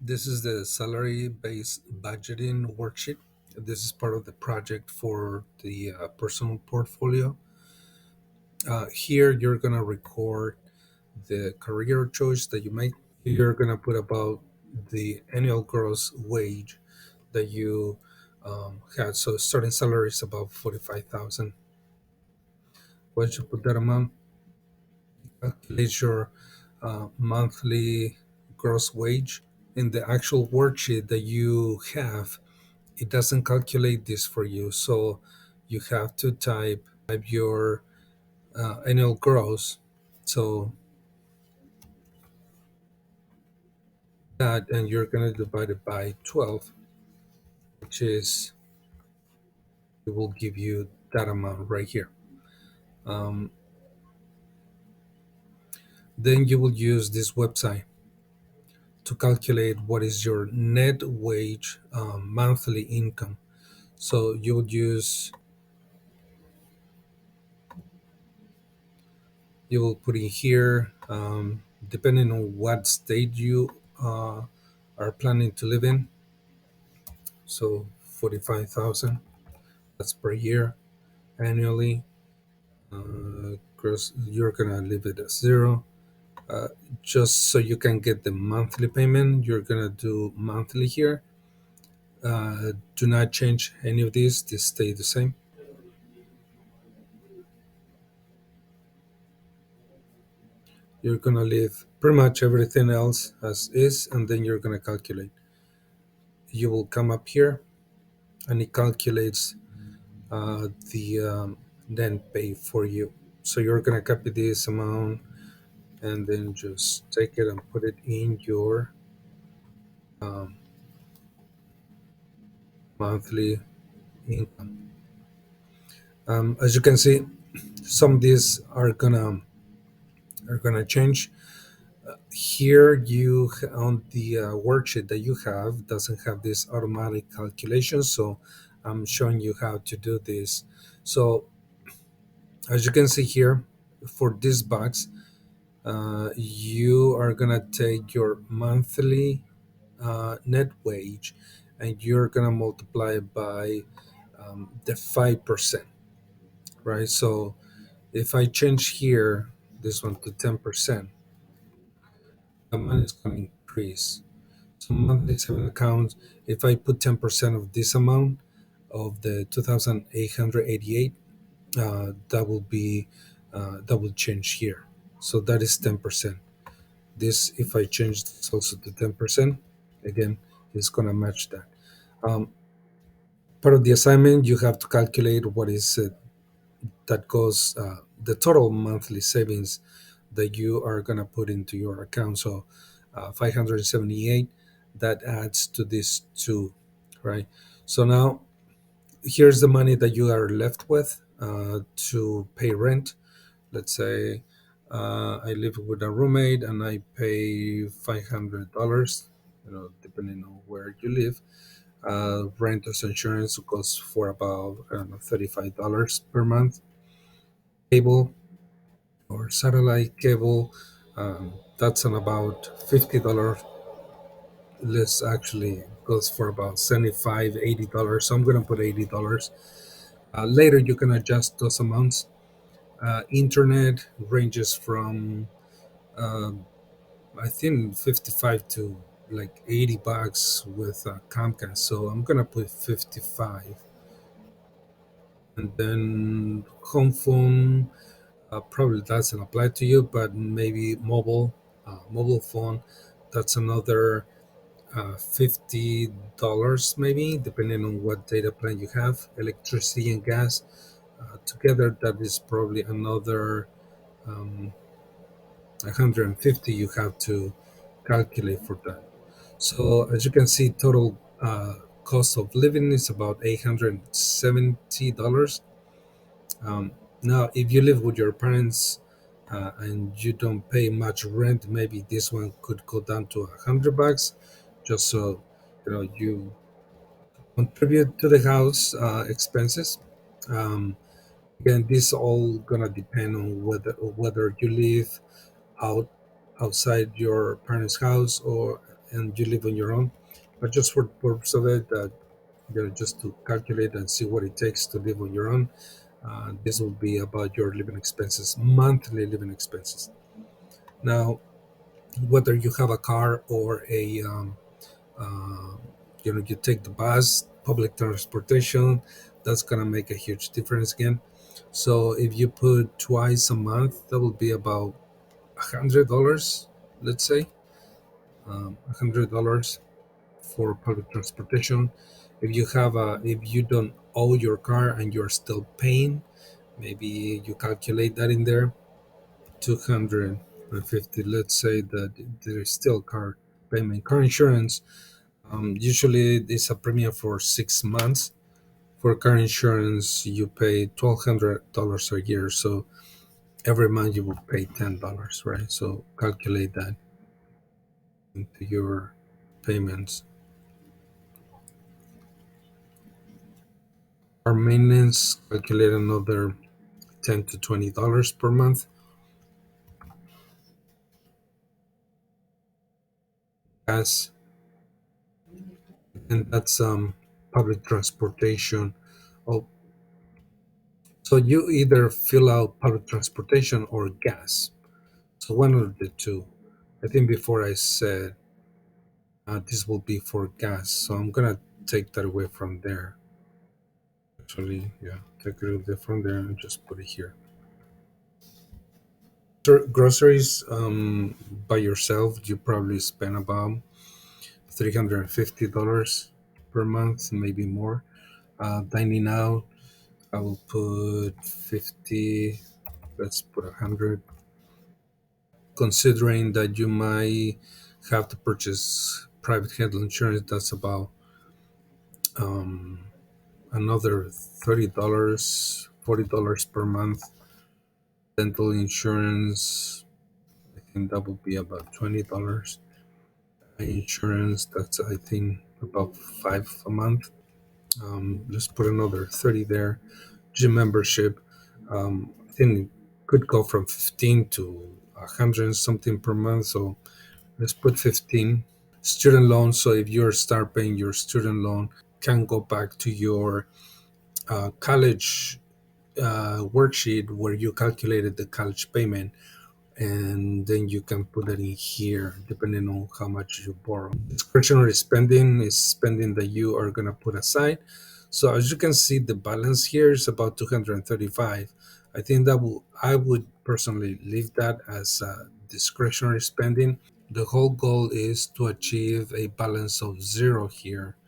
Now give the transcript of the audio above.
This is the salary based budgeting worksheet. This is part of the project for the personal portfolio. Here, you're going to record the career choice that you make. You're going to put about the annual gross wage that you had. So, starting salary is about 45,000. Once you put that amount, calculate your monthly gross wage. In the actual worksheet that you have, it doesn't calculate this for you. So you have to type your annual gross. So that, and you're going to divide it by 12, which is, it will give you that amount right here. Um, then you will use this website to calculate what is your net wage monthly income. So you would use, you will put in here, depending on what state you are planning to live in. So 45,000, that's per year annually. Gross, you're gonna leave it as zero. Uh, just so you can get the monthly payment, you're gonna do monthly here. Do not change any of these, they stay the same. You're gonna leave pretty much everything else as is, and then you're gonna calculate. You will come up here and it calculates the net pay for you. So you're gonna copy this amount and then just take it and put it in your um, monthly income. As you can see, some of these are gonna change. Here, you on the worksheet that you have doesn't have this automatic calculation, so I'm showing you how to do this. So as you can see here, for this box, you are gonna take your monthly net wage and you're gonna multiply it by the 5%, right? So if I change here this one to 10%, the amount is gonna increase. So monthly saving accounts, if I put 10% of this amount of the 2,888, that will be that will change here. So that is 10%. This, if I change this also to 10%, again, it's gonna match that. Um, Part of the assignment, you have to calculate what is that goes the total monthly savings that you are going to put into your account. So 578, that adds to this two, right? So now here's the money that you are left with to pay rent. Let's say I live with a roommate and I pay $500, depending on where you live. Renter's insurance goes for about, I don't know, $35 per month. Cable or satellite cable, that's on about $50. Less actually goes for about 75, $80. So I'm gonna put $80. Later you can adjust those amounts. Internet ranges from I think 55 to like $80 with Comcast. So I'm gonna put 55. And then home phone, probably doesn't apply to you, but maybe mobile phone, that's another $50 maybe, depending on what data plan you have. Electricity and gas together, that is probably another 150 you have to calculate for that. So as you can see, total cost of living is about $870. Now, if you live with your parents and you don't pay much rent, maybe this one could go down to $100, just so you contribute to the house expenses. Um, Again, this all gonna depend on whether you live out outside your parents' house or and you live on your own. But just for the purpose of it, just to calculate and see what it takes to live on your own, this will be about your living expenses, monthly living expenses. Now, whether you have a car or uh, you take the bus, public transportation, that's gonna make a huge difference again. So if you put twice a month, that will be about $100, let's say, $100 for public transportation. If you don't owe your car and you're still paying, maybe you calculate that in there, 250. Let's say that there is still car payment, car insurance. Usually, it's a premium for 6 months. For car insurance, you pay $1,200 a year. So every month you will pay $10, right? So calculate that into your payments. Our maintenance, calculate another $10 to $20 per month. Gas, and that's public transportation. Oh, so you either fill out public transportation or gas. So one of the two. I think before I said this will be for gas, so I'm gonna take that away from there. Actually, yeah, take it away from there and just put it here. Groceries, by yourself, you probably spend about $350 per month, maybe more. Dining out, I will put 50. Let's put 100. Considering that you might have to purchase private health insurance, that's about um, another $30, $40 per month. Dental insurance, I think that would be about $20. Insurance, that's I think about five a month. Let's put another 30 there. Gym membership, I think it could go from 15 to 100 and something per month. So let's put 15. Student loan. So if you start paying your student loan, can go back to your college worksheet where you calculated the college payment, and then you can put it in here depending on how much you borrow. Discretionary spending is spending that you are going to put aside. So as you can see, the balance here is about 235. I think I would personally leave that as discretionary spending. The whole goal is to achieve a balance of zero here.